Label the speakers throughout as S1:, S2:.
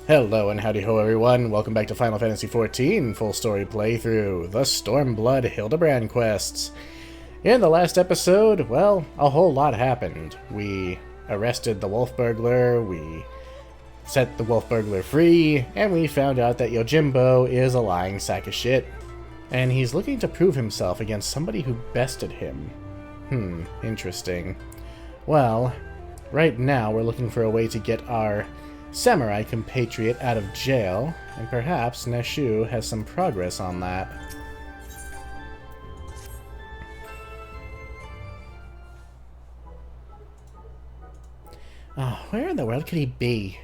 S1: Hello and howdy ho everyone, welcome back to Final Fantasy XIV full story playthrough, the Stormblood Hildibrand quests. In the last episode, well, a whole lot happened. We arrested the wolf burglar, we set the wolf burglar free, and we found out that Yojimbo is a lying sack of shit. And he's looking to prove himself against somebody who bested him. Interesting. Well, right now we're looking for a way to get our samurai compatriot out of jail, and perhaps Nashu has some progress on that. Oh, where in the world could he be?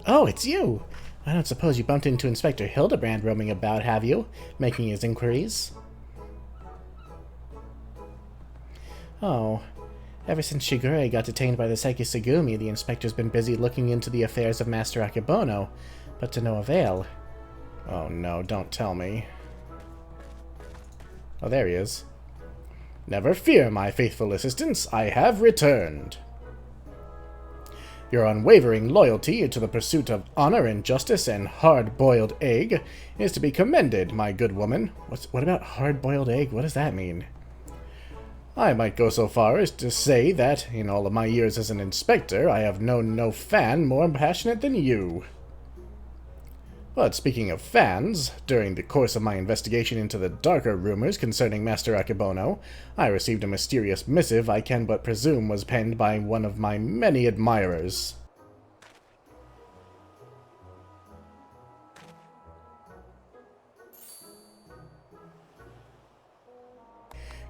S1: Oh, it's you! I don't suppose you bumped into Inspector Hildibrand roaming about, have you? Making his inquiries? Oh, ever since Shigure got detained by the Seiki Segumi, the inspector's been busy looking into the affairs of Master Akebono, but to no avail. Oh no, don't tell me. Oh, there he is. Never fear, my faithful assistants, I have returned. Your unwavering loyalty to the pursuit of honor and justice and hard-boiled egg is to be commended, my good woman. What about hard-boiled egg? What does that mean? I might go so far as to say that, in all of my years as an inspector, I have known no fan more passionate than you. But speaking of fans, during the course of my investigation into the darker rumors concerning Master Akebono, I received a mysterious missive I can but presume was penned by one of my many admirers.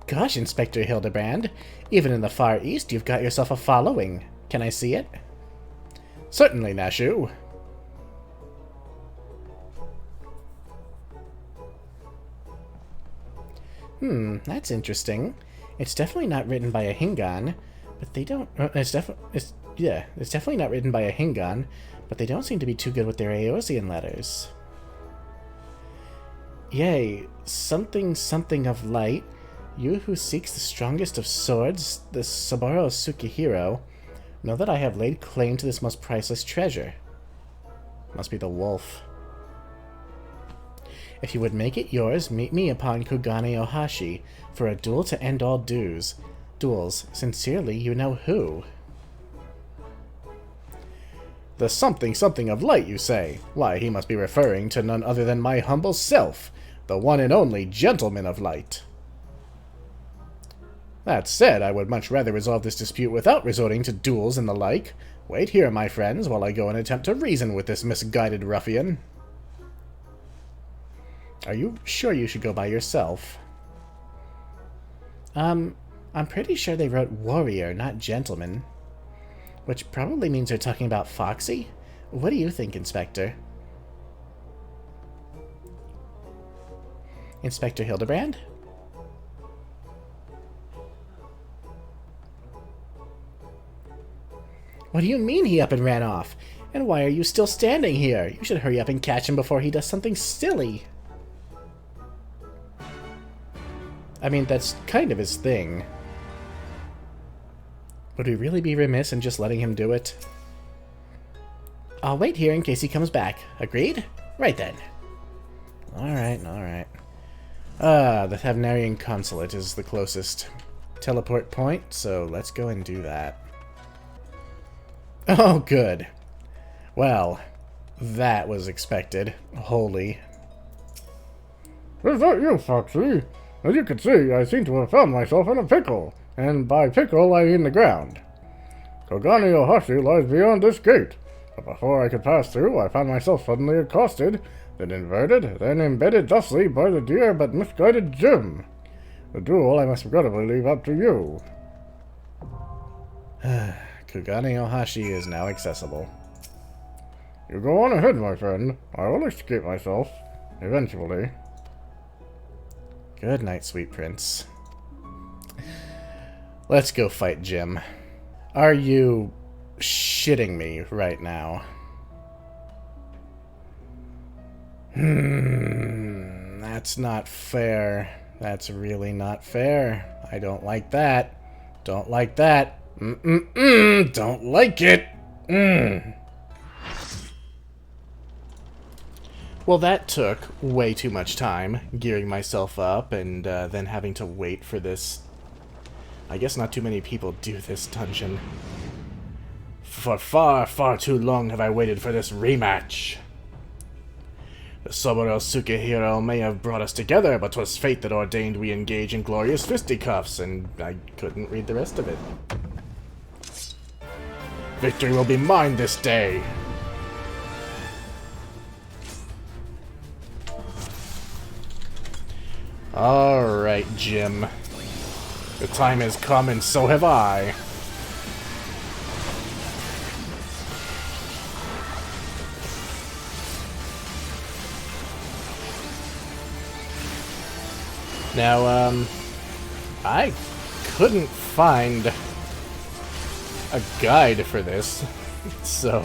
S1: Gosh, Inspector Hildibrand, even in the Far East you've got yourself a following. Can I see it? Certainly, Nashu. That's interesting. It's definitely not written by a Hingan, but they don't... it's definitely not written by a Hingan, but they don't seem to be too good with their Eosian letters. Yea, something of light. You who seeks the strongest of swords, the Saburo Tsukihiro, know that I have laid claim to this most priceless treasure. Must be the wolf. If you would make it yours, meet me upon Kugane Ohashi for a duel to end all duels. Sincerely, you know who. The something of light, you say? Why, he must be referring to none other than my humble self, the one and only Gentleman of Light. That said, I would much rather resolve this dispute without resorting to duels and the like. Wait here, my friends, while I go and attempt to reason with this misguided ruffian. Are you sure you should go by yourself? I'm pretty sure they wrote warrior, not gentleman. Which probably means they're talking about Foxy? What do you think, Inspector? Inspector Hildibrand? What do you mean he up and ran off? And why are you still standing here? You should hurry up and catch him before he does something silly. I mean, that's kind of his thing. Would we really be remiss in just letting him do it? I'll wait here in case he comes back. Agreed? Right then. Alright. The Thavnarian Consulate is the closest teleport point, so let's go and do that. Oh, good. Well, that was expected. Holy.
S2: Is that you, Foxy? As you can see, I seem to have found myself in a pickle, and by pickle I mean the ground. Kogane Ohashi lies beyond this gate, but before I could pass through, I found myself suddenly accosted, then inverted, then embedded thusly by the dear but misguided Jim. The duel I must regrettably leave up to you.
S1: Kugane Ohashi is now accessible.
S2: You go on ahead, my friend. I will escape myself, eventually.
S1: Good night, sweet prince. Let's go fight Jim. Are you shitting me right now? That's not fair. That's really not fair. I don't like that. Don't like that. Don't like it. Well, that took way too much time, gearing myself up and then having to wait for this. I guess not too many people do this dungeon. For far, far too long have I waited for this rematch. The Soboro Sukehiro may have brought us together, but 'twas fate that ordained we engage in glorious fisticuffs, and I couldn't read the rest of it. Victory will be mine this day. Alright, Jim. The time has come, and so have I. Now, I couldn't find a guide for this, so,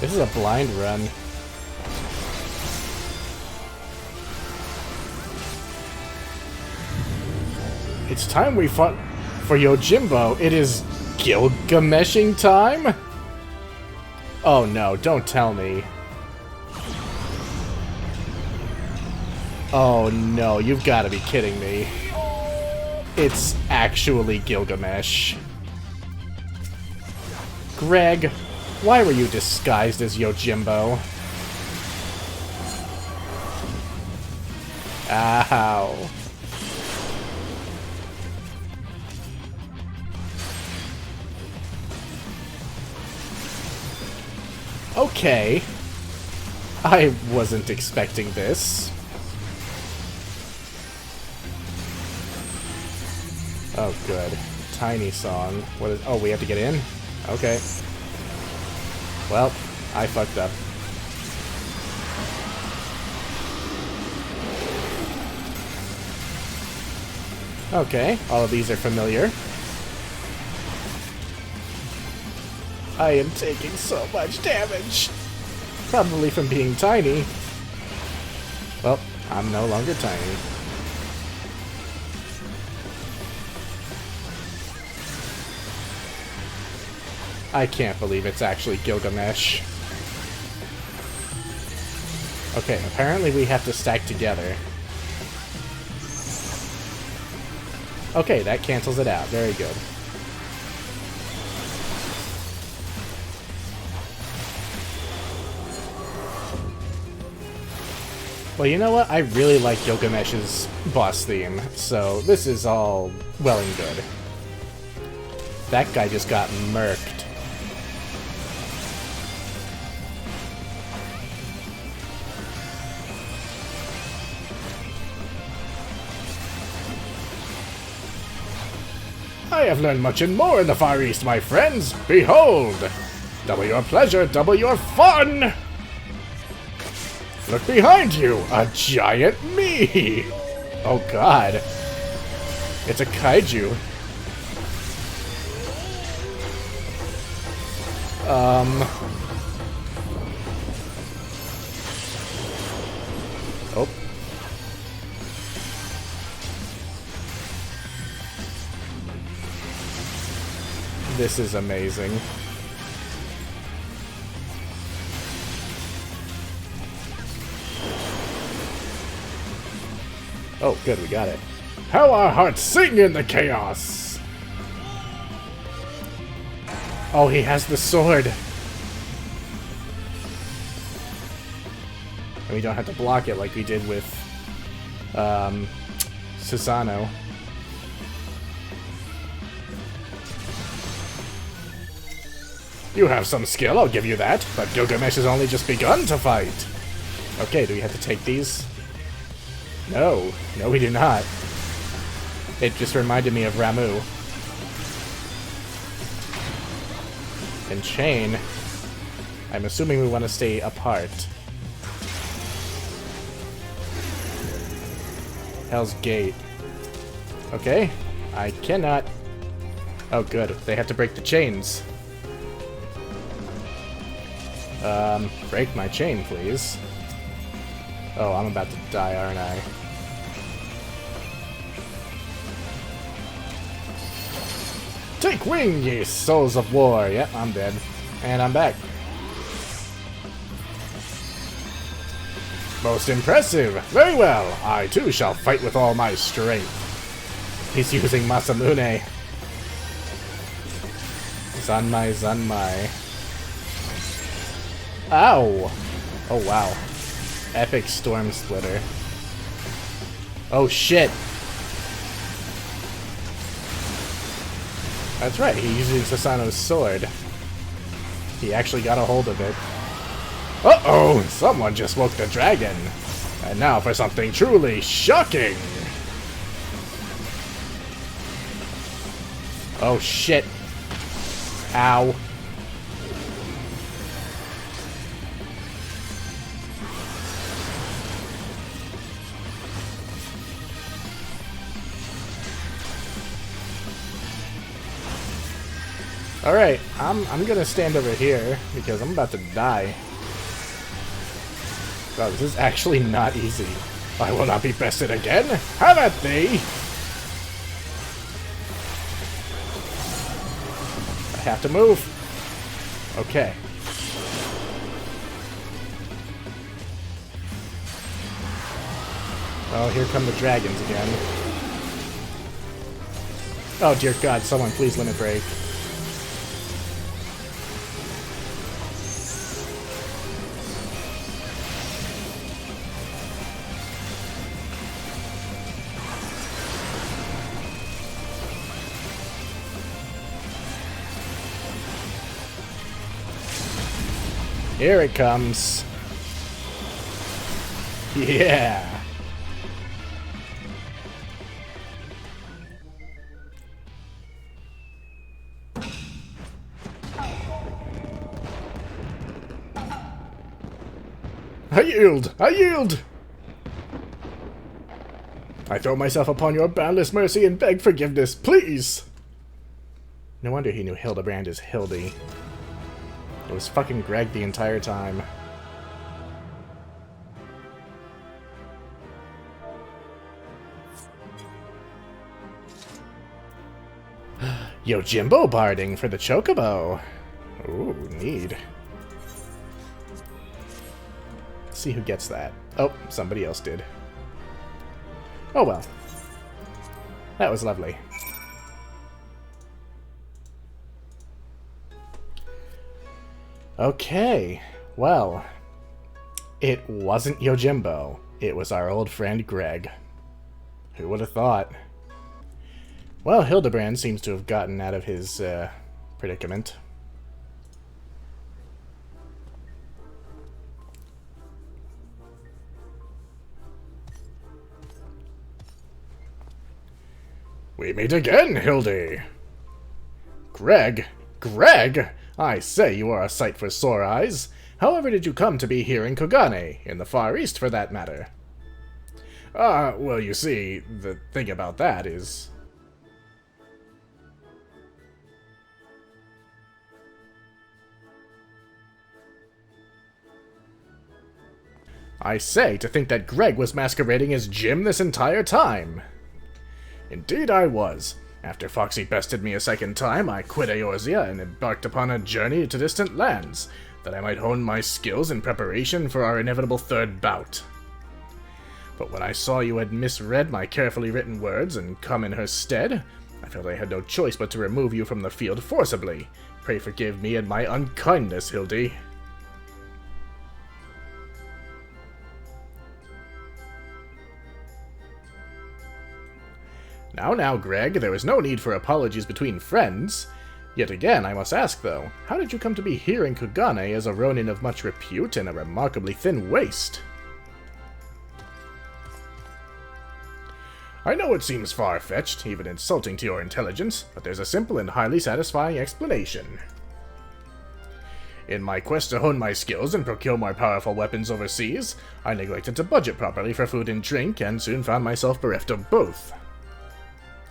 S1: this is a blind run. It's time we fought for Yojimbo. It is Gilgameshing time? Oh no, don't tell me. Oh no, you've got to be kidding me. It's actually Gilgamesh. Greg, why were you disguised as Yojimbo? Ow. Okay. I wasn't expecting this. Oh, good. Tiny song. What is... Oh, we have to get in? Okay. Well, I fucked up. Okay, all of these are familiar. I am taking so much damage. Probably from being tiny. Well, I'm no longer tiny. I can't believe it's actually Gilgamesh. Okay, apparently we have to stack together. Okay, that cancels it out. Very good. Well, you know what? I really like Gilgamesh's boss theme, so this is all well and good. That guy just got murked. I have learned much and more in the Far East, my friends. Behold! Double your pleasure, double your fun! Look behind you! A giant me! Oh god. It's a kaiju. Oh. This is amazing. Oh, good, we got it. How our hearts sing in the chaos! Oh, he has the sword! And we don't have to block it like we did with, Susano. You have some skill, I'll give you that, but Gilgamesh has only just begun to fight. Okay, do we have to take these? No. No, we do not. It just reminded me of Ramu. And Chain. I'm assuming we want to stay apart. Hell's Gate. Okay. I cannot... Oh, good. They have to break the chains. Break my chain, please. Oh, I'm about to die, aren't I? Take wing, ye souls of war! Yep, I'm dead. And I'm back. Most impressive! Very well! I too shall fight with all my strength. He's using Masamune. Zanmai, Zanmai. Ow! Oh wow. Epic Storm Splitter. Oh shit! That's right, he uses Sasano's sword. He actually got a hold of it. Uh-oh! Someone just woke the dragon! And now for something truly shocking! Oh shit. Ow. Alright, I'm gonna stand over here because I'm about to die. Wow, this is actually not easy. I will not be bested again. Have at thee! I have to move. Okay. Oh, here come the dragons again. Oh dear God, someone please limit break. Here it comes. Yeah. I yield! I yield! I throw myself upon your boundless mercy and beg forgiveness, please! No wonder he knew Hildibrand as Hildy. It was fucking Greg the entire time. Yojimbo barding for the Chocobo. Ooh, neat. Let's see who gets that. Oh, somebody else did. Oh well. That was lovely. Okay, well, it wasn't Yojimbo. It was our old friend Greg. Who would have thought? Well, Hildibrand seems to have gotten out of his predicament. We meet again, Hildy! Greg? Greg? I say, you are a sight for sore eyes. However did you come to be here in Kogane, in the Far East for that matter? Well, you see, the thing about that is... I say, to think that Greg was masquerading as Jim this entire time. Indeed I was. After Foxy bested me a second time, I quit Eorzea and embarked upon a journey to distant lands, that I might hone my skills in preparation for our inevitable third bout. But when I saw you had misread my carefully written words and come in her stead, I felt I had no choice but to remove you from the field forcibly. Pray forgive me and my unkindness, Hildy. Now, Greg, there is no need for apologies between friends. Yet again, I must ask, though, how did you come to be here in Kogane as a ronin of much repute and a remarkably thin waist? I know it seems far-fetched, even insulting to your intelligence, but there's a simple and highly satisfying explanation. In my quest to hone my skills and procure more powerful weapons overseas, I neglected to budget properly for food and drink, and soon found myself bereft of both.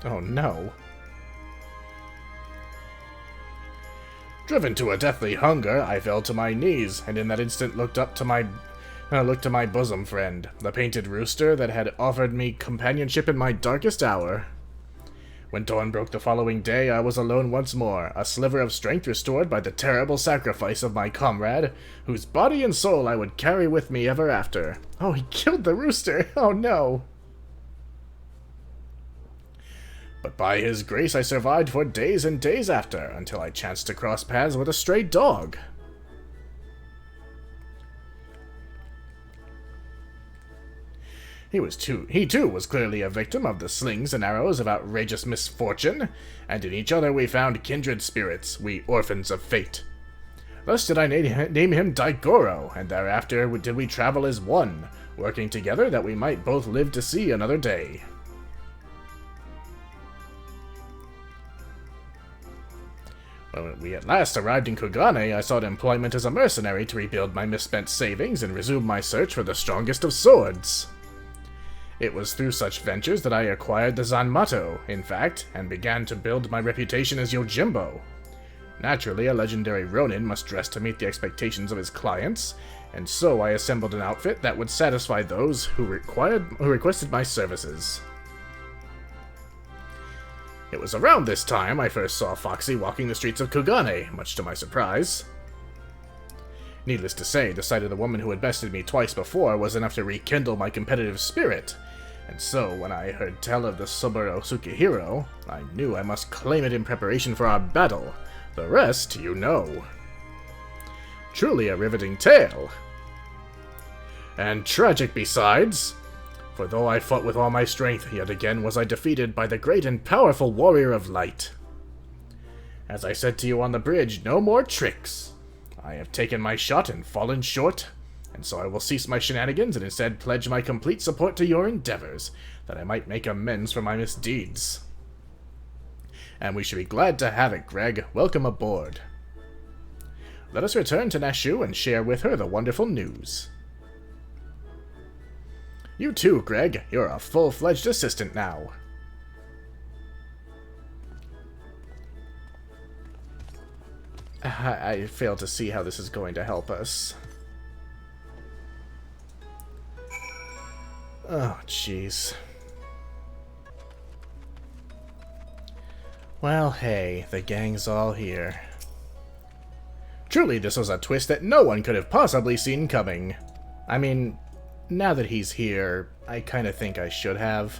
S1: Oh no. Driven to a deathly hunger, I fell to my knees, and in that instant looked to my bosom friend, the painted rooster that had offered me companionship in my darkest hour. When dawn broke the following day, I was alone once more, a sliver of strength restored by the terrible sacrifice of my comrade, whose body and soul I would carry with me ever after. Oh, he killed the rooster! Oh no! But by his grace I survived for days and days after, until I chanced to cross paths with a stray dog. He too was clearly a victim of the slings and arrows of outrageous misfortune, and in each other we found kindred spirits, we orphans of fate. Thus did I name him Daigoro, and thereafter did we travel as one, working together that we might both live to see another day. When we at last arrived in Kugane, I sought employment as a mercenary to rebuild my misspent savings and resume my search for the strongest of swords. It was through such ventures that I acquired the Zanmato, in fact, and began to build my reputation as Yojimbo. Naturally, a legendary Ronin must dress to meet the expectations of his clients, and so I assembled an outfit that would satisfy those who requested my services. It was around this time I first saw Foxy walking the streets of Kugane, much to my surprise. Needless to say, the sight of the woman who had bested me twice before was enough to rekindle my competitive spirit, and so when I heard tell of the Soburo Tsukihiro, I knew I must claim it in preparation for our battle. The rest, you know. Truly a riveting tale. And tragic besides, for though I fought with all my strength, yet again was I defeated by the great and powerful warrior of light. As I said to you on the bridge, no more tricks. I have taken my shot and fallen short, and so I will cease my shenanigans and instead pledge my complete support to your endeavors, that I might make amends for my misdeeds. And we should be glad to have it, Greg. Welcome aboard. Let us return to Nashu and share with her the wonderful news. You too, Greg. You're a full-fledged assistant now. I fail to see how this is going to help us. Oh, jeez. Well, hey, the gang's all here. Truly, this was a twist that no one could have possibly seen coming. I mean, now that he's here, I kind of think I should have,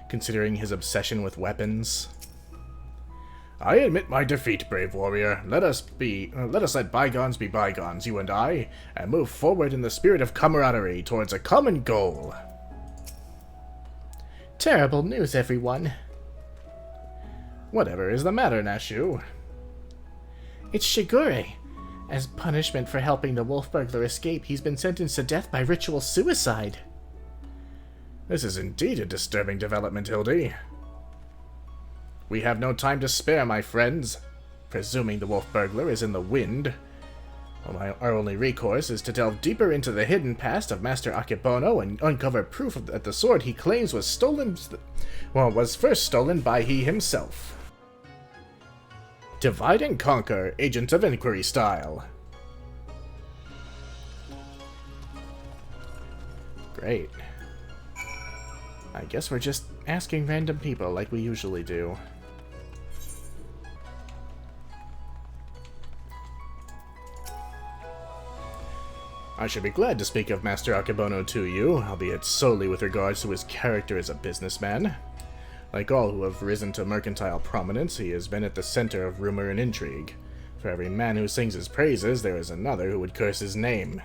S1: considering his obsession with weapons. I admit my defeat, brave warrior. Let us let bygones be bygones, you and I, and move forward in the spirit of camaraderie towards a common goal. Terrible news, everyone. Whatever is the matter, Nashu? It's Shigure. As punishment for helping the wolf burglar escape, he's been sentenced to death by ritual suicide. This is indeed a disturbing development, Hildy. We have no time to spare, my friends. Presuming the wolf burglar is in the wind, our only recourse is to delve deeper into the hidden past of Master Akebono and uncover proof that the sword he claims was first stolen by he himself. Divide and conquer, Agent of Inquiry style. Great. I guess we're just asking random people like we usually do. I should be glad to speak of Master Akebono to you, albeit solely with regards to his character as a businessman. Like all who have risen to mercantile prominence, he has been at the center of rumor and intrigue. For every man who sings his praises, there is another who would curse his name.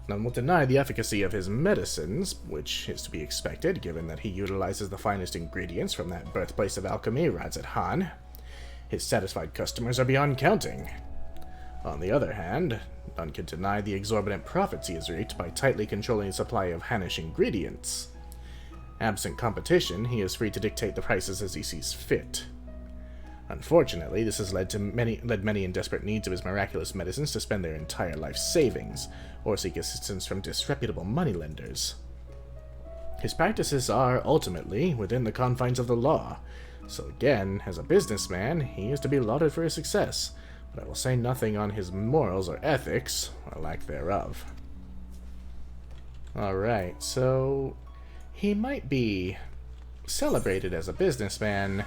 S1: None will deny the efficacy of his medicines, which is to be expected, given that he utilizes the finest ingredients from that birthplace of alchemy, Han. His satisfied customers are beyond counting. On the other hand, none can deny the exorbitant profits he has reaped by tightly controlling the supply of Hanish ingredients. Absent competition, he is free to dictate the prices as he sees fit. Unfortunately, this has led many in desperate need of his miraculous medicines to spend their entire life savings, or seek assistance from disreputable moneylenders. His practices are, ultimately, within the confines of the law, so again, as a businessman, he is to be lauded for his success, but I will say nothing on his morals or ethics, or lack thereof. Alright, so he might be celebrated as a businessman,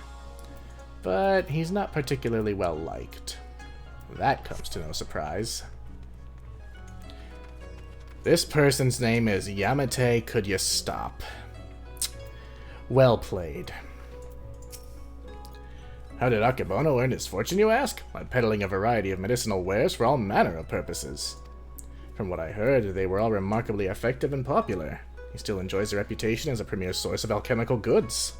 S1: but he's not particularly well liked. That comes to no surprise. This person's name is Yamate. Could you stop? Well played. How did Akebono earn his fortune, you ask? By peddling a variety of medicinal wares for all manner of purposes. From what I heard, they were all remarkably effective and popular. He still enjoys a reputation as a premier source of alchemical goods.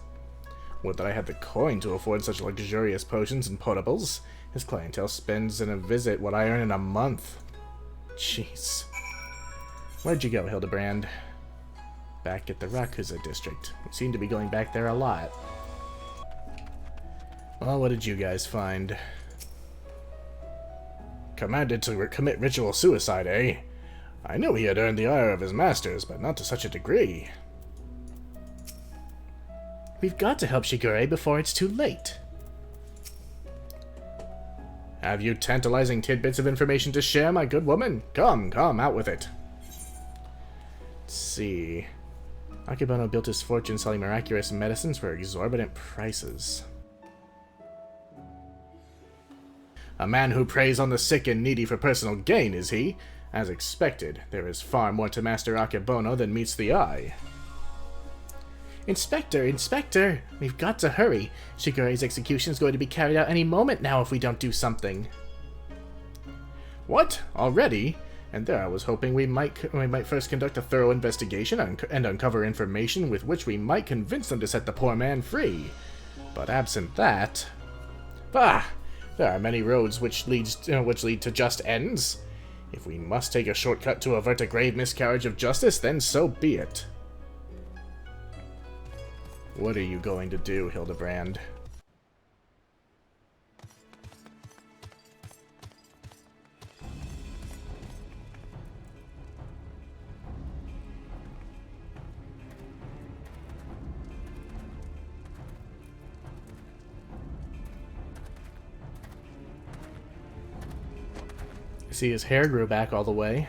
S1: Would that I had the coin to afford such luxurious potions and potables. His clientele spends in a visit what I earn in a month. Jeez. Where'd you go, Hildibrand? Back at the Rakuza district. We seem to be going back there a lot. Well, what did you guys find? Commanded to commit ritual suicide, eh? I knew he had earned the ire of his masters, but not to such a degree. We've got to help Shigure before it's too late. Have you tantalizing tidbits of information to share, my good woman? Come, out with it. Let's see. Akebono built his fortune selling miraculous medicines for exorbitant prices. A man who preys on the sick and needy for personal gain, is he? As expected, there is far more to Master Akebono than meets the eye. Inspector! We've got to hurry. Shigure's execution is going to be carried out any moment now if we don't do something. What? Already? And there I was hoping we might first conduct a thorough investigation and uncover information with which we might convince them to set the poor man free. But absent that... Bah! There are many roads which lead to just ends. If we must take a shortcut to avert a grave miscarriage of justice, then so be it. What are you going to do, Hildibrand? See, his hair grew back all the way.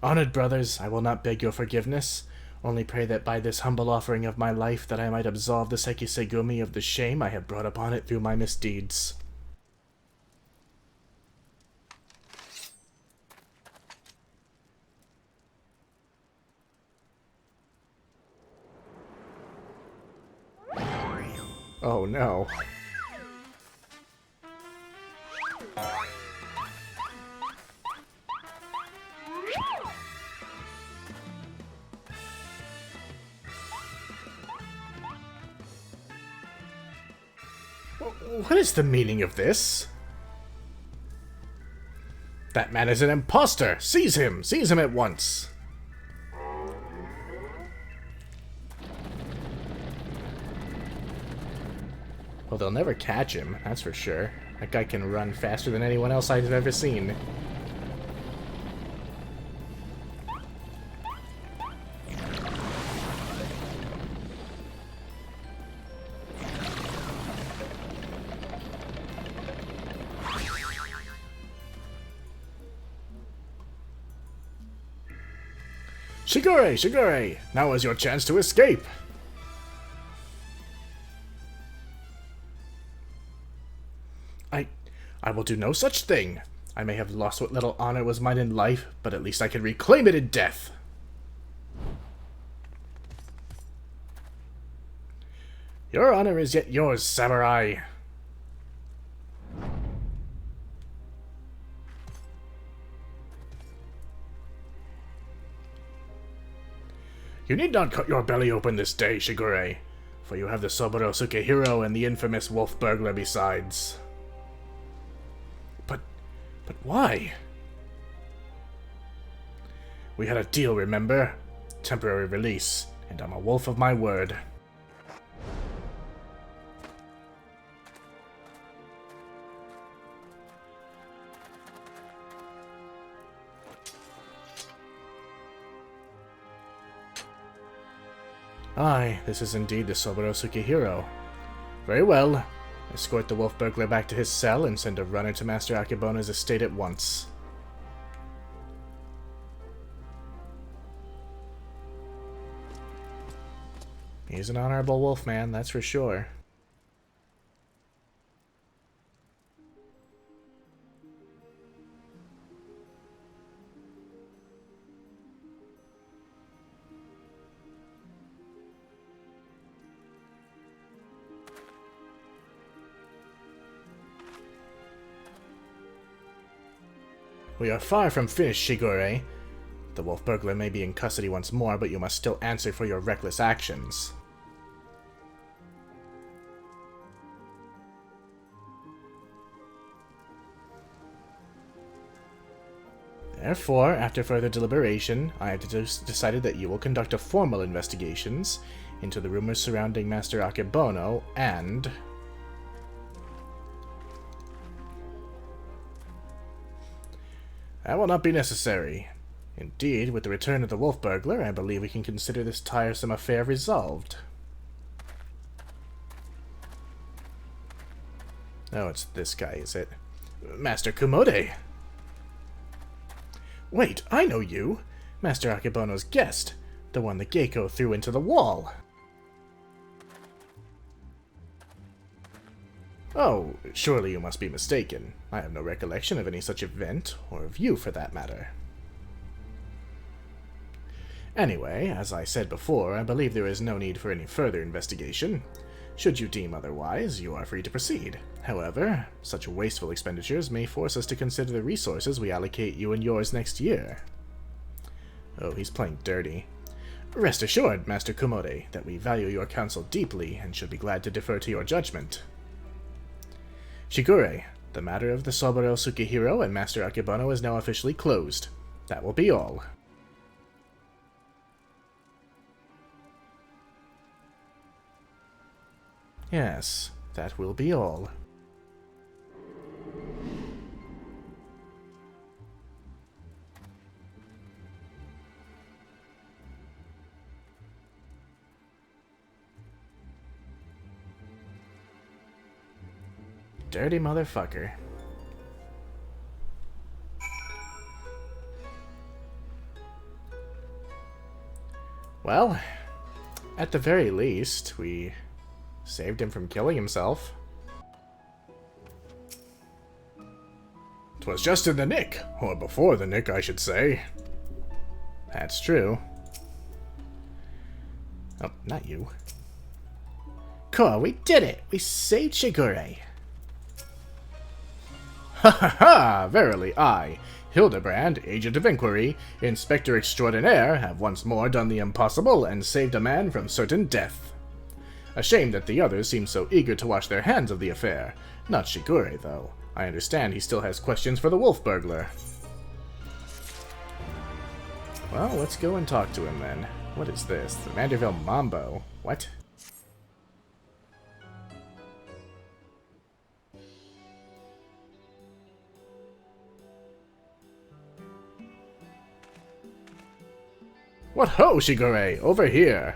S1: Honored brothers, I will not beg your forgiveness. Only pray that by this humble offering of my life that I might absolve the Sekisegumi of the shame I have brought upon it through my misdeeds. Oh no. What is the meaning of this? That man is an impostor! Seize him! Seize him at once! Well, they'll never catch him, that's for sure. That guy can run faster than anyone else I've ever seen. Shigure! Now is your chance to escape! I will do no such thing. I may have lost what little honor was mine in life, but at least I can reclaim it in death. Your honor is yet yours, samurai. You need not cut your belly open this day, Shigure, for you have the Soburo Sukehiro and the infamous wolf burglar besides. But why? We had a deal, remember? Temporary release, and I'm a wolf of my word. Aye, this is indeed the Soburo Sukehiro. Very well. Escort the wolf burglar back to his cell and send a runner to Master Akebono's estate at once. He's an honorable wolfman, that's for sure. We are far from finished, Shigure. The wolf burglar may be in custody once more, but you must still answer for your reckless actions. Therefore, after further deliberation, I have decided that you will conduct a formal investigations into the rumors surrounding Master Akebono and... That will not be necessary. Indeed, with the return of the wolf burglar, I believe we can consider this tiresome affair resolved. Oh, it's this guy, is it? Master Kumode! Wait, I know you! Master Akebono's guest, the one the Geiko threw into the wall. Oh, surely you must be mistaken. I have no recollection of any such event, or of you for that matter. Anyway, as I said before, I believe there is no need for any further investigation. Should you deem otherwise, you are free to proceed. However, such wasteful expenditures may force us to consider the resources we allocate you and yours next year. Oh, he's playing dirty. Rest assured, Master Kumode, that we value your counsel deeply and should be glad to defer to your judgment. Shigure, the matter of the Soboro Tsukihiro and Master Akebono is now officially closed. That will be all. Yes, that will be all. Dirty motherfucker. Well, at the very least, we saved him from killing himself. 'Twas just in the nick, or before the nick, I should say. That's true. Oh, not you. Cool, we did it! We saved Shigure! Ha ha ha! Verily I, Hildibrand, Agent of Inquiry, Inspector Extraordinaire, have once more done the impossible and saved a man from certain death. A shame that the others seem so eager to wash their hands of the affair. Not Shigure, though. I understand he still has questions for the wolf burglar. Well, let's go and talk to him then. What is this? The Manderville Mambo. What? What ho, Shigure! Over here!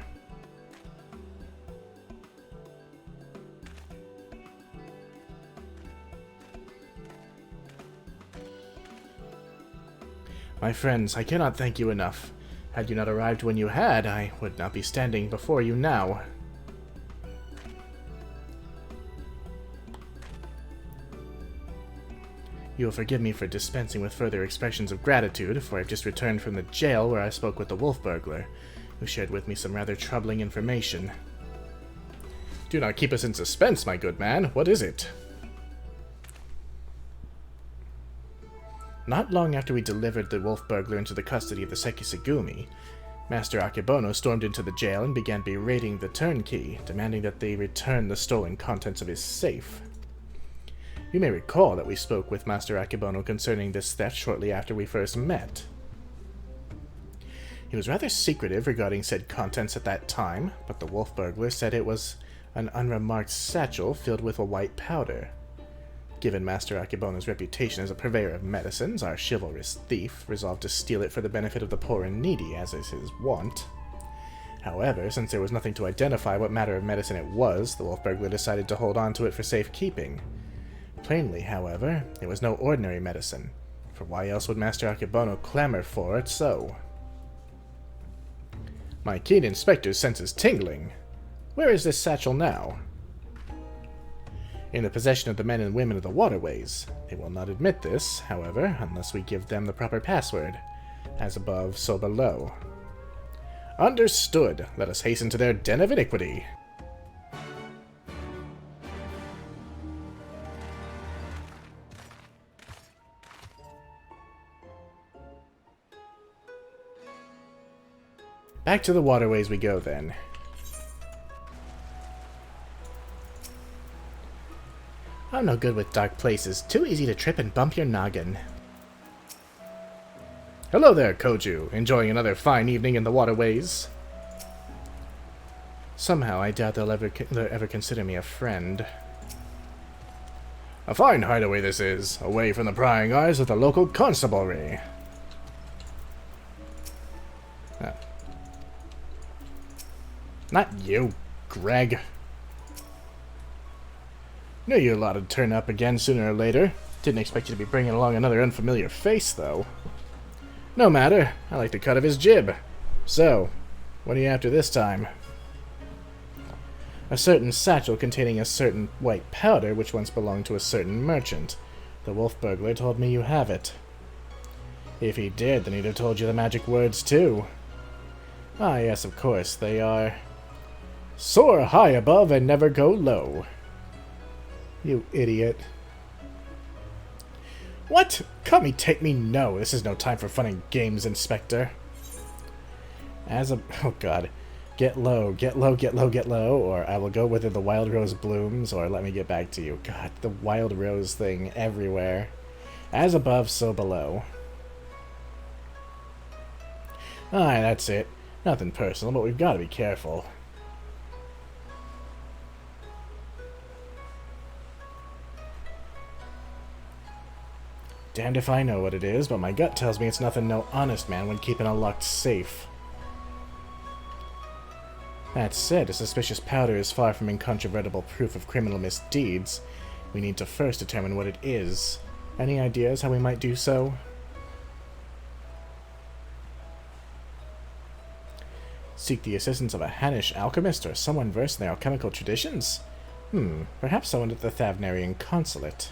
S1: My friends, I cannot thank you enough. Had you not arrived when you had, I would not be standing before you now. You will forgive me for dispensing with further expressions of gratitude, for I've just returned from the jail where I spoke with the wolf burglar, who shared with me some rather troubling information. Do not keep us in suspense, my good man. What is it? Not long after we delivered the wolf burglar into the custody of the Sekisagumi, Master Akebono stormed into the jail and began berating the turnkey, demanding that they return the stolen contents of his safe. You may recall that we spoke with Master Akebono concerning this theft shortly after we first met. He was rather secretive regarding said contents at that time, but the wolf burglar said it was an unremarked satchel filled with a white powder. Given Master Akebono's reputation as a purveyor of medicines, our chivalrous thief resolved to steal it for the benefit of the poor and needy, as is his wont. However, since there was nothing to identify what matter of medicine it was, the wolf burglar decided to hold on to it for safekeeping. Plainly, however, it was no ordinary medicine, for why else would Master Akebono clamor for it so? My keen inspector's senses tingling. Where is this satchel now? In the possession of the men and women of the waterways. They will not admit this, however, unless we give them the proper password. As above, so below. Understood. Let us hasten to their den of iniquity. Back to the waterways we go, then. I'm no good with dark places. Too easy to trip and bump your noggin. Hello there, Koju. Enjoying another fine evening in the waterways? Somehow, I doubt they'll ever consider me a friend. A fine hideaway this is, away from the prying eyes of the local constabulary. Not you, Greg. Knew your lot would turn up again sooner or later. Didn't expect you to be bringing along another unfamiliar face, though. No matter. I like the cut of his jib. So, what are you after this time? A certain satchel containing a certain white powder which once belonged to a certain merchant. The wolf burglar told me you have it. If he did, then he'd have told you the magic words, too. Ah, yes, of course, they are... Soar high above and never go low. You idiot. What? Cut me, take me, no. This is no time for fun and games, Inspector. As a... Oh, God. Get low, get low, get low, get low, or I will go whether the wild rose blooms, or let me get back to you. God, the wild rose thing everywhere. As above, so below. Alright, that's it. Nothing personal, but we've got to be careful. Damned if I know what it is, but my gut tells me it's nothing no honest man would keep in a locked safe. That said, a suspicious powder is far from incontrovertible proof of criminal misdeeds. We need to first determine what it is. Any ideas how we might do so? Seek the assistance of a Hannish alchemist or someone versed in their alchemical traditions? Perhaps someone at the Thavnarian consulate.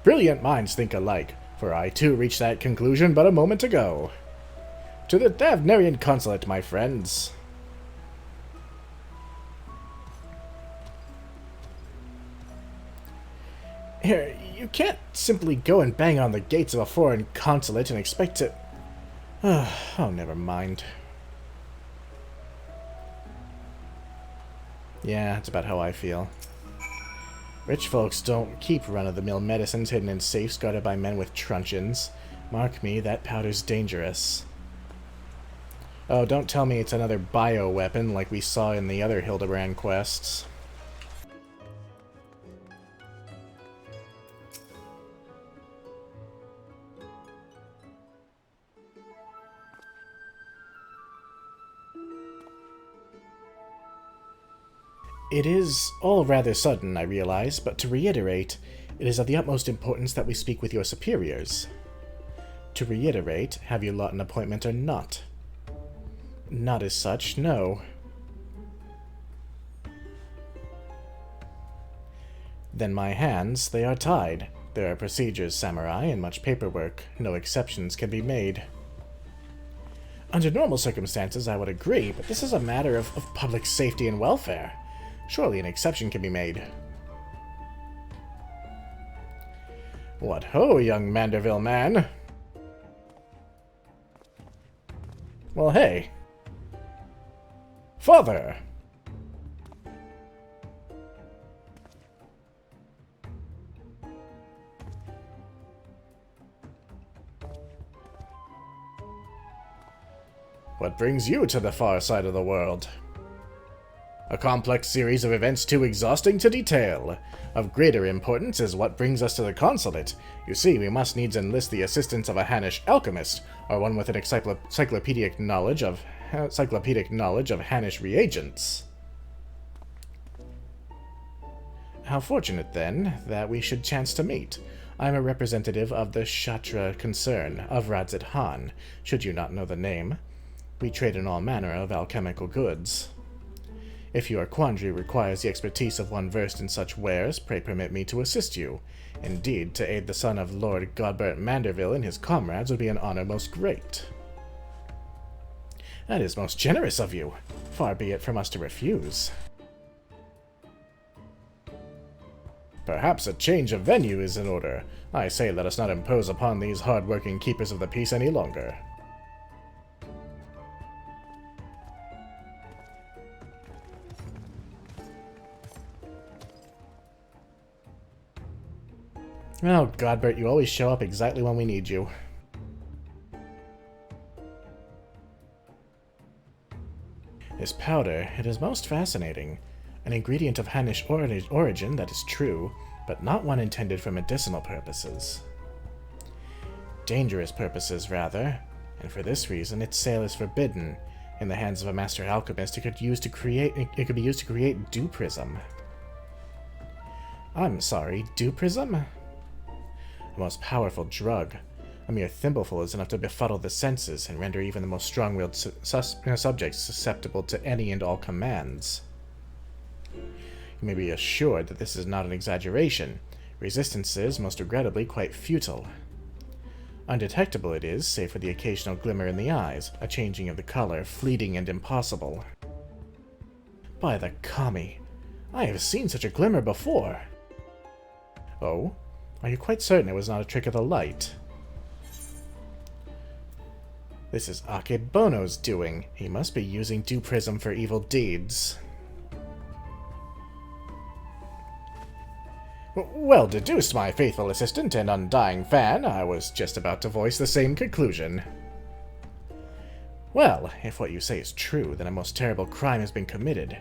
S1: Brilliant minds think alike, for I too reached that conclusion but a moment ago. To the Thavnarian consulate, my friends. Here, you can't simply go and bang on the gates of a foreign consulate and expect to... Oh, never mind. Yeah, that's about how I feel. Rich folks don't keep run-of-the-mill medicines hidden in safes guarded by men with truncheons. Mark me, that powder's dangerous. Oh, don't tell me it's another bioweapon like we saw in the other Hildibrand quests. It is all rather sudden, I realize, but to reiterate, it is of the utmost importance that we speak with your superiors. To reiterate, have you lot an appointment or not? Not as such, no. Then my hands, they are tied. There are procedures, samurai, and much paperwork. No exceptions can be made. Under normal circumstances, I would agree, but this is a matter of public safety and welfare. Surely an exception can be made. What ho, young Manderville man! Well, hey. Father! What brings you to the far side of the world? A complex series of events too exhausting to detail. Of greater importance is what brings us to the consulate. You see, we must needs enlist the assistance of a Hannish alchemist, or one with an encyclopedic knowledge of Hannish reagents. How fortunate, then, that we should chance to meet. I am a representative of the Shatra concern of Radzit Han, should you not know the name. We trade in all manner of alchemical goods. If your quandary requires the expertise of one versed in such wares, pray permit me to assist you. Indeed, to aid the son of Lord Godbert Manderville and his comrades would be an honor most great. That is most generous of you. Far be it from us to refuse. Perhaps a change of venue is in order. I say let us not impose upon these hard-working keepers of the peace any longer. Oh, Godbert, you always show up exactly when we need you. This powder, it is most fascinating. An ingredient of Hannish origin, that is true, but not one intended for medicinal purposes. Dangerous purposes, rather, and for this reason its sale is forbidden. In the hands of a master alchemist, it could be used to create dew prism. I'm sorry, dew prism? A most powerful drug. A mere thimbleful is enough to befuddle the senses and render even the most strong-willed subjects susceptible to any and all commands. You may be assured that this is not an exaggeration. Resistance is, most regrettably, quite futile. Undetectable it is, save for the occasional glimmer in the eyes, a changing of the color, fleeting and impossible. By the kami, I have seen such a glimmer before. Oh? Are you quite certain it was not a trick of the light? This is Akebono's doing. He must be using dew prism for evil deeds. Well deduced, my faithful assistant and undying fan. I was just about to voice the same conclusion. Well, if what you say is true, then a most terrible crime has been committed.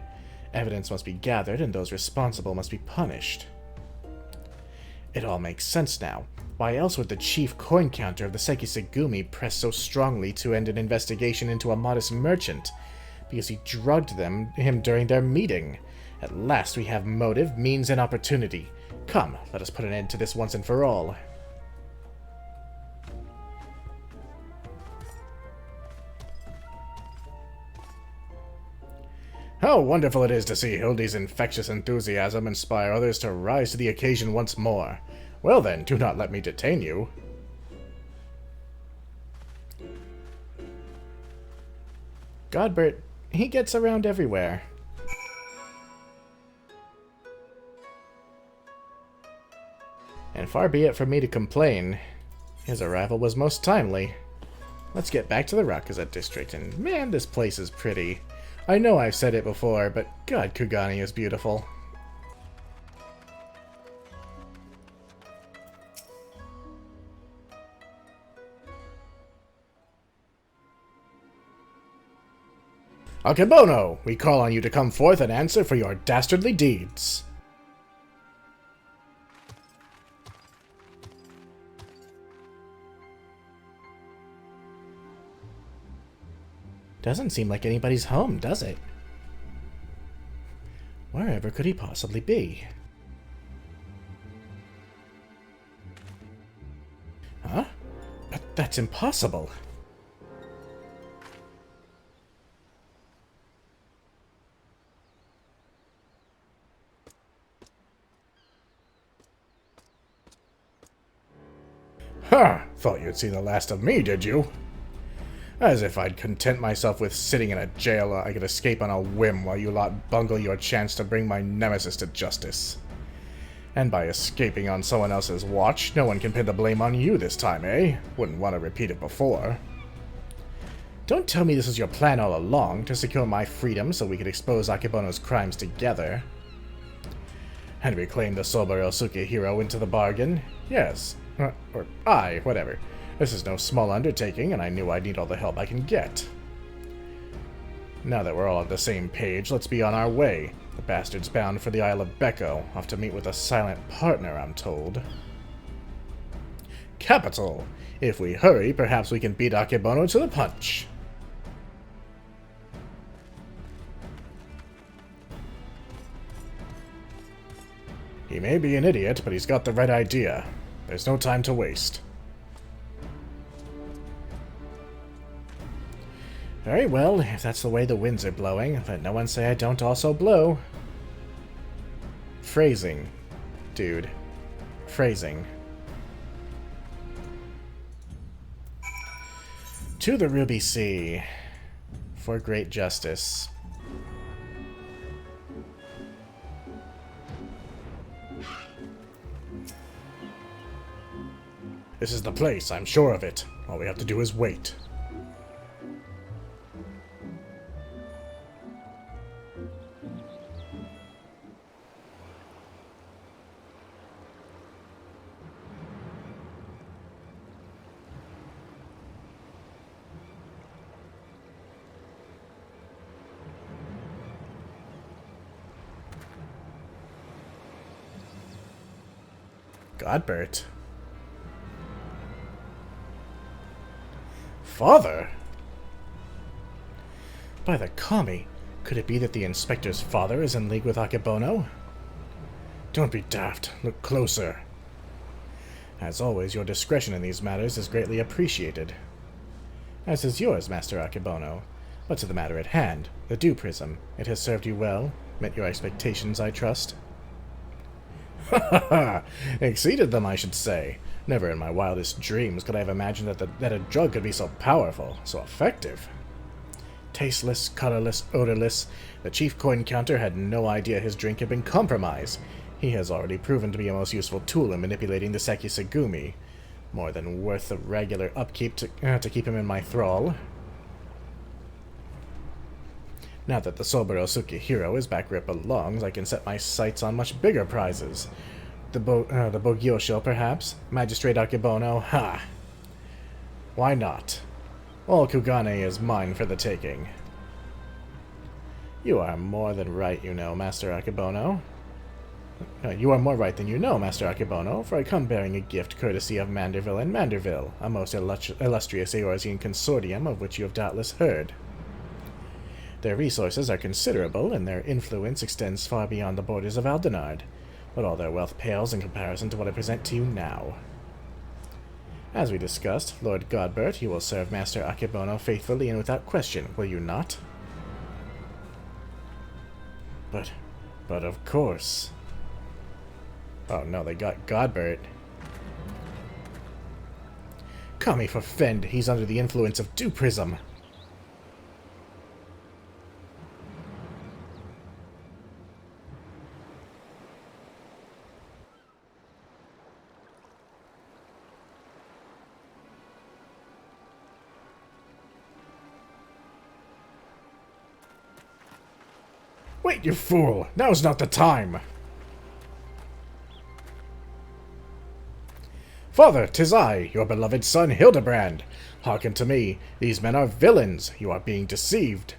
S1: Evidence must be gathered, and those responsible must be punished. It all makes sense now. Why else would the chief coin counter of the Sekisegumi press so strongly to end an investigation into a modest merchant? Because he drugged him during their meeting. At last we have motive, means, and opportunity. Come, let us put an end to this once and for all. How wonderful it is to see Hildy's infectious enthusiasm inspire others to rise to the occasion once more. Well then, do not let me detain you. Godbert, he gets around everywhere. And far be it from me to complain. His arrival was most timely. Let's get back to the Rakuza district, and man, this place is pretty. I know I've said it before, but God, Kugani is beautiful. Akebono, we call on you to come forth and answer for your dastardly deeds. Doesn't seem like anybody's home, does it? Wherever could he possibly be? Huh? But that's impossible. Ha! Thought you'd see the last of me, did you? As if I'd content myself with sitting in a jail I could escape on a whim while you lot bungle your chance to bring my nemesis to justice. And by escaping on someone else's watch, no one can pin the blame on you this time, eh? Wouldn't want to repeat it before. Don't tell me this was your plan all along, to secure my freedom so we could expose Akebono's crimes together. And reclaim the Soba-Ryosuke hero into the bargain? Yes. Or I, whatever. This is no small undertaking, and I knew I'd need all the help I can get. Now that we're all on the same page, let's be on our way. The bastard's bound for the Isle of Becco, off to meet with a silent partner, I'm told. Capital! If we hurry, perhaps we can beat Akebono to the punch. He may be an idiot, but he's got the right idea. There's no time to waste. Very well, if that's the way the winds are blowing, let no one say I don't also blow. Phrasing, dude. Phrasing. To the Ruby Sea. For great justice. This is the place, I'm sure of it. All we have to do is wait. Godbert. Father? By the Kami, could it be that the inspector's father is in league with Akebono? Don't be daft. Look closer. As always, your discretion in these matters is greatly appreciated. As is yours, Master Akebono. But to the matter at hand, the dew prism. It has served you well. Met your expectations, I trust. Ha ha ha! Exceeded them, I should say. Never in my wildest dreams could I have imagined that a drug could be so powerful, so effective. Tasteless, colorless, odorless, the chief coin counter had no idea his drink had been compromised. He has already proven to be a most useful tool in manipulating the Sekisagumi. More than worth the regular upkeep to keep him in my thrall. Now that the Soburo Sukihiro is back where it belongs, I can set my sights on much bigger prizes. The Bogyosho, perhaps? Magistrate Akebono? Ha! Why not? All Kugane is mine for the taking. You are more than right, you know, Master Akebono. You are more right than you know, Master Akebono, for I come bearing a gift courtesy of Manderville and Manderville, a most illustrious Eorzean consortium of which you have doubtless heard. Their resources are considerable, and their influence extends far beyond the borders of Aldenard, but all their wealth pales in comparison to what I present to you now. As we discussed, Lord Godbert, you will serve Master Akebono faithfully and without question, will you not? But of course. Oh no, they got Godbert. Kami for Fend, he's under the influence of Dew Prism. Wait, you fool! Now's not the time! Father, 'tis I, your beloved son Hildibrand. Hearken to me. These men are villains. You are being deceived.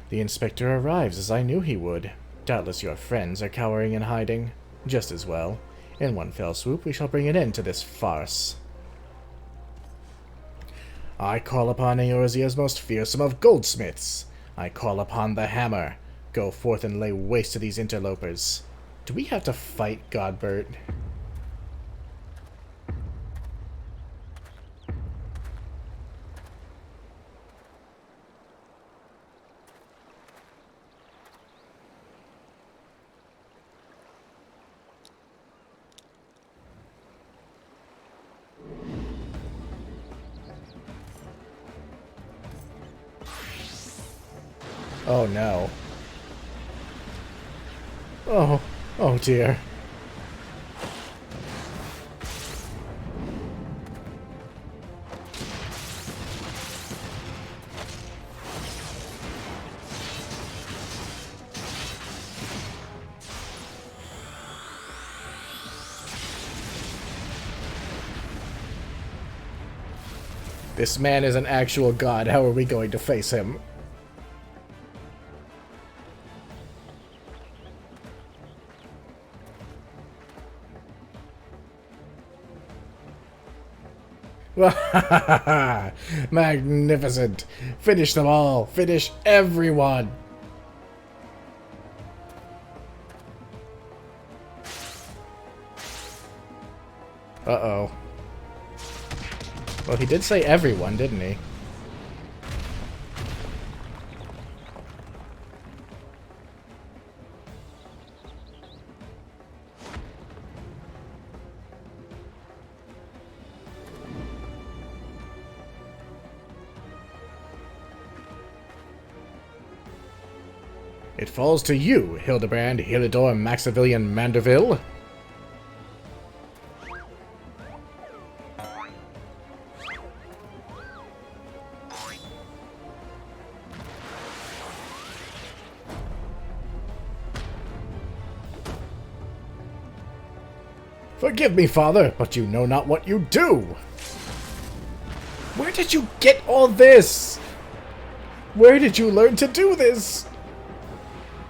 S1: The inspector arrives as I knew he would. Doubtless your friends are cowering and hiding. Just as well. In one fell swoop, we shall bring an end to this farce. I call upon Eorzea's most fearsome of goldsmiths. I call upon the hammer. Go forth and lay waste to these interlopers. Do we have to fight Godbert? Oh no. Oh dear. This man is an actual god. How are we going to face him? Magnificent! Finish them all! Finish everyone! Uh-oh. Well, he did say everyone, didn't he? It falls to you, Hildibrand, Hilidor, Maximilian Manderville. Forgive me, father, but you know not what you do. Where did you get all this? Where did you learn to do this?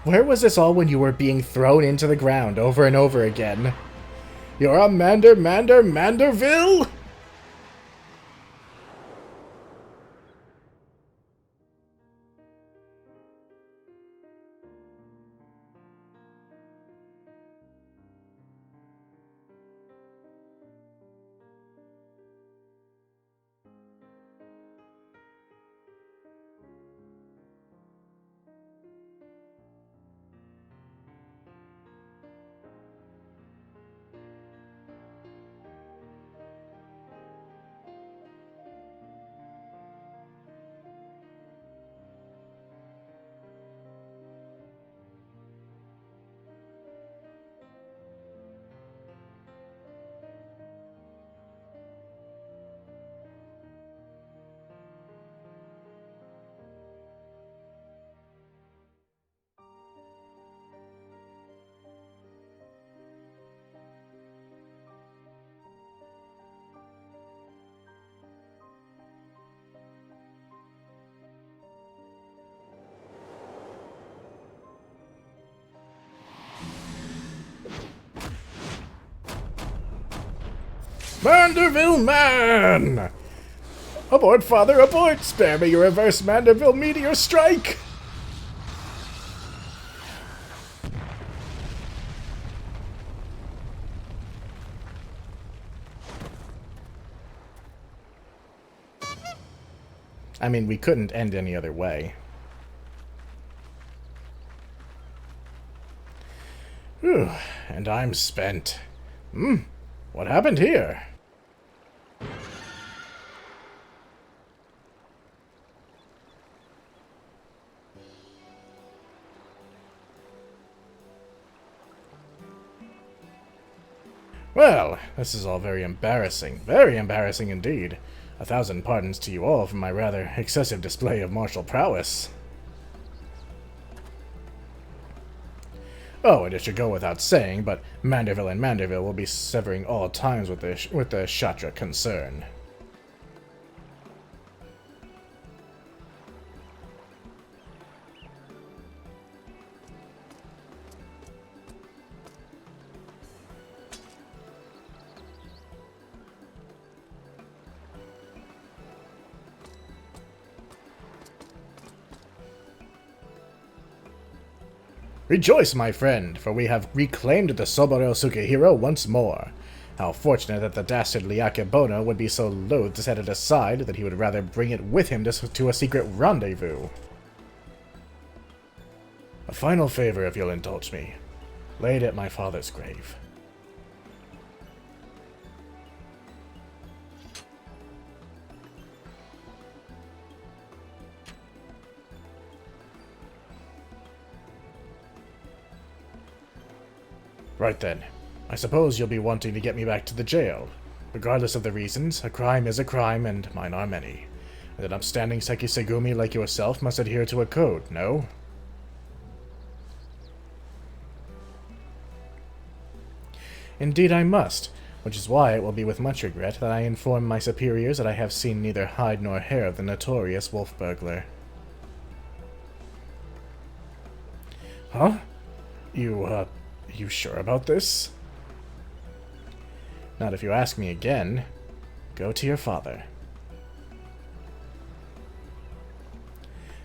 S1: Where was this all when you were being thrown into the ground over and over again? You're a Manderville? Manderville man! Abort, father, abort! Spare me your reverse Manderville meteor strike! I mean, we couldn't end any other way. Whew, and I'm spent. What happened here? Well, this is all very embarrassing. Very embarrassing indeed. 1,000 pardons to you all for my rather excessive display of martial prowess. Oh, and it should go without saying, but Manderville and Manderville will be severing all ties with the Kshatriya concern. Rejoice, my friend, for we have reclaimed the Soboro Sukehiro once more. How fortunate that the dastard Liakebono would be so loath to set it aside that he would rather bring it with him to a secret rendezvous. A final favor, if you'll indulge me. Lay it at my father's grave. Right then. I suppose you'll be wanting to get me back to the jail. Regardless of the reasons, a crime is a crime, and mine are many. And an upstanding Sekisegumi like yourself must adhere to a code, no? Indeed I must, which is why it will be with much regret that I inform my superiors that I have seen neither hide nor hair of the notorious wolf burglar. Huh? You sure about this? Not if you ask me again. Go to your father.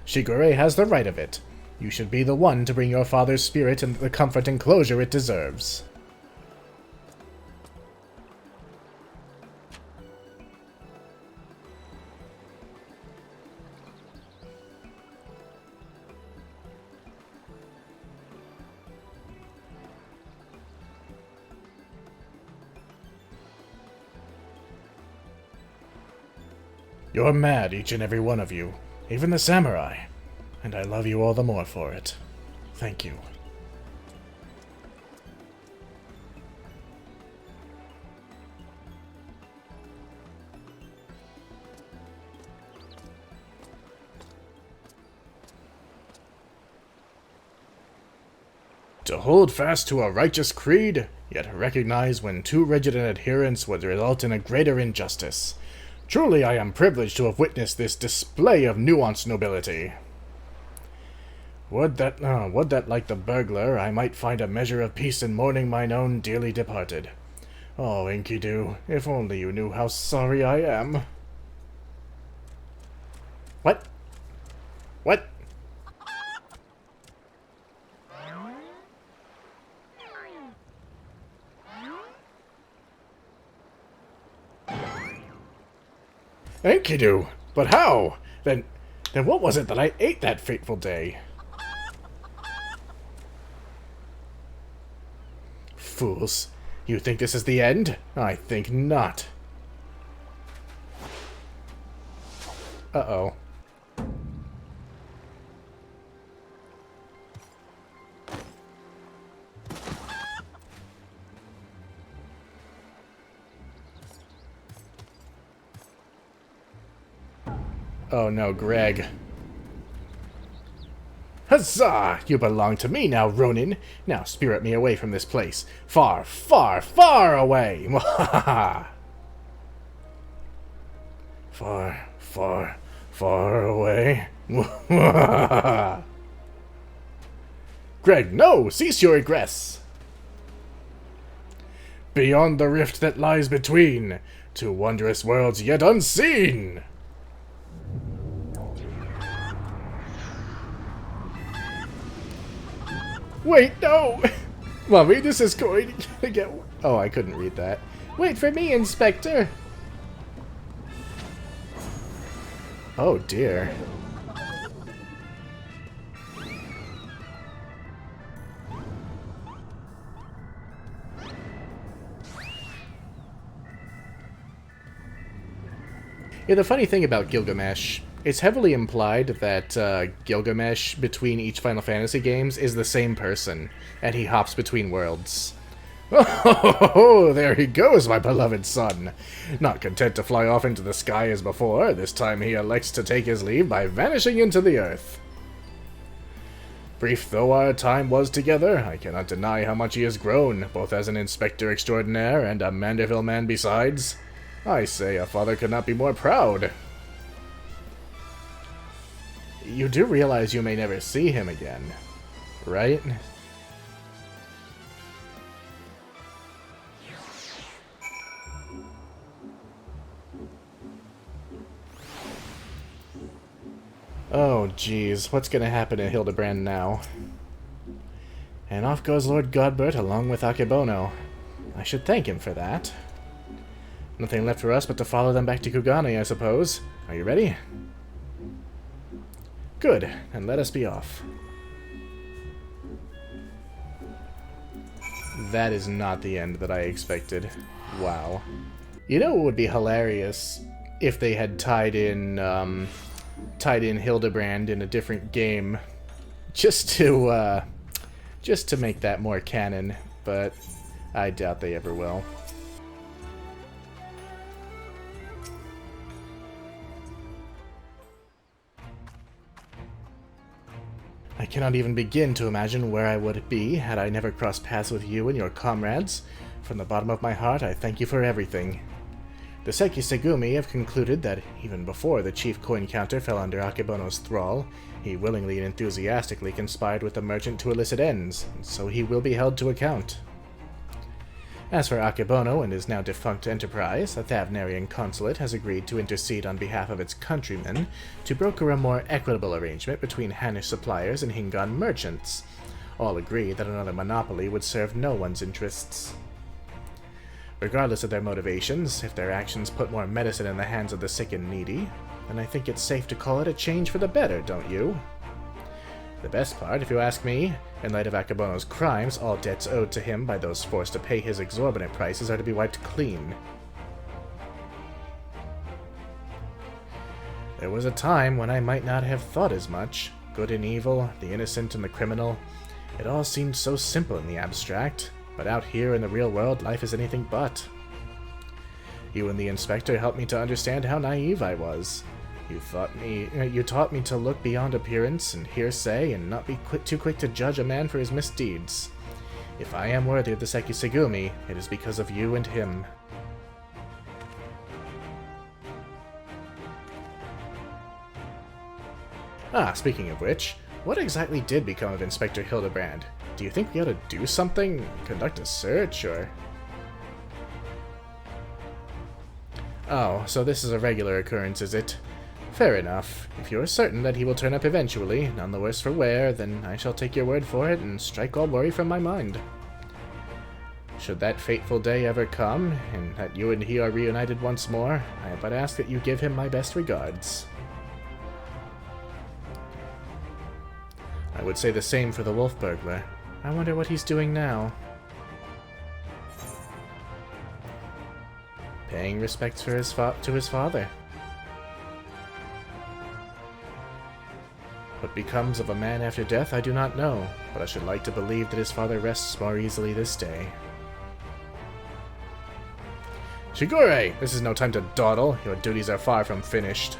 S1: Shigure has the right of it. You should be the one to bring your father's spirit and the comfort and closure it deserves. You're mad, each and every one of you, even the samurai, and I love you all the more for it. Thank you. To hold fast to a righteous creed, yet recognize when too rigid an adherence would result in a greater injustice. Truly I am privileged to have witnessed this display of nuanced nobility. Would that, like the burglar, I might find a measure of peace in mourning mine own dearly departed. Oh, Enkidu, if only you knew how sorry I am. What? What? Enkidu! But how? Then what was it that I ate that fateful day? Fools. You think this is the end? I think not. Uh-oh. Oh no, Greg. Huzzah! You belong to me now, Ronin. Now spirit me away from this place. Far, far, far away! Far, far, far away. Greg, no! Cease your egress! Beyond the rift that lies between, to wondrous worlds yet unseen! Wait, no! Mommy, this is going to get... Oh, I couldn't read that. Wait for me, Inspector! Oh, dear. Yeah, the funny thing about Gilgamesh, it's heavily implied that Gilgamesh between each Final Fantasy games is the same person, and he hops between worlds. Oh, there he goes, my beloved son. Not content to fly off into the sky as before, this time he elects to take his leave by vanishing into the earth. Brief though our time was together, I cannot deny how much he has grown, both as an inspector extraordinaire and a Manderville man besides. I say a father could not be more proud. You do realize you may never see him again, right? Oh, geez, what's gonna happen to Hildibrand now? And off goes Lord Godbert along with Akebono. I should thank him for that. Nothing left for us but to follow them back to Kugane, I suppose. Are you ready? Good, and let us be off. That is not the end that I expected. Wow. You know what would be hilarious if they had tied in Hildibrand in a different game, just to make that more canon, but I doubt they ever will. I cannot even begin to imagine where I would be had I never crossed paths with you and your comrades. From the bottom of my heart, I thank you for everything. The Seki Segumi have concluded that even before the chief coin counter fell under Akebono's thrall, he willingly and enthusiastically conspired with the merchant to illicit ends, and so he will be held to account. As for Akebono and his now defunct enterprise, the Thavnarian consulate has agreed to intercede on behalf of its countrymen to broker a more equitable arrangement between Hannish suppliers and Hingan merchants. All agree that another monopoly would serve no one's interests. Regardless of their motivations, if their actions put more medicine in the hands of the sick and needy, then I think it's safe to call it a change for the better, don't you? The best part, if you ask me, in light of Akebono's crimes, all debts owed to him by those forced to pay his exorbitant prices are to be wiped clean. There was a time when I might not have thought as much. Good and evil, the innocent and the criminal. It all seemed so simple in the abstract, but out here in the real world, life is anything but. You and the inspector helped me to understand how naive I was. You taught me to look beyond appearance and hearsay and not be too quick to judge a man for his misdeeds. If I am worthy of the Sekisegumi, it is because of you and him. Ah, speaking of which, what exactly did become of Inspector Hildibrand? Do you think we ought to do something? Conduct a search, or... Oh, so this is a regular occurrence, is it? Fair enough. If you are certain that he will turn up eventually, none the worse for wear, then I shall take your word for it and strike all worry from my mind. Should that fateful day ever come, and that you and he are reunited once more, I but ask that you give him my best regards. I would say the same for the wolf burglar. I wonder what he's doing now. Paying respects for to his father. What becomes of a man after death, I do not know, but I should like to believe that his father rests more easily this day. Shigure! This is no time to dawdle. Your duties are far from finished.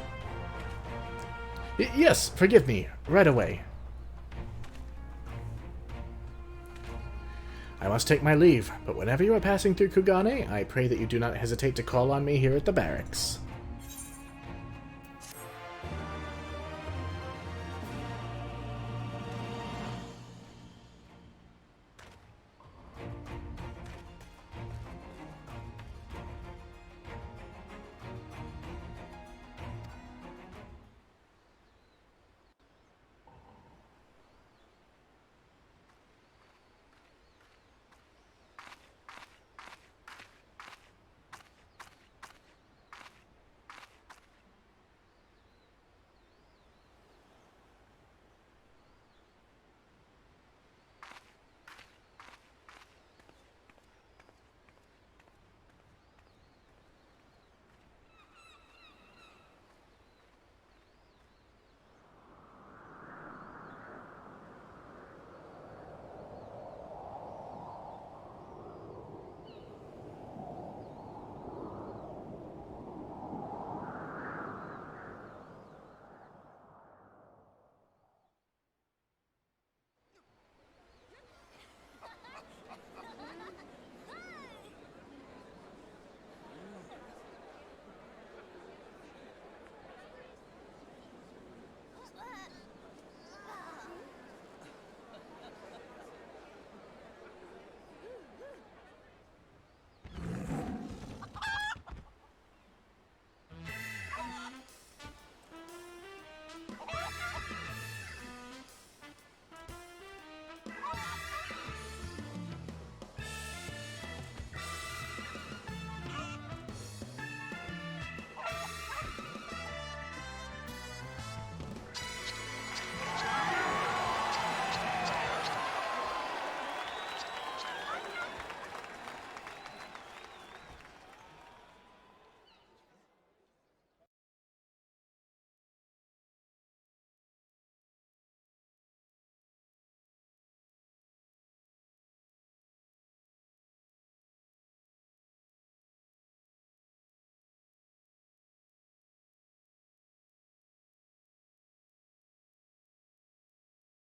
S1: Yes, forgive me. Right away. I must take my leave, but whenever you are passing through Kugane, I pray that you do not hesitate to call on me here at the barracks.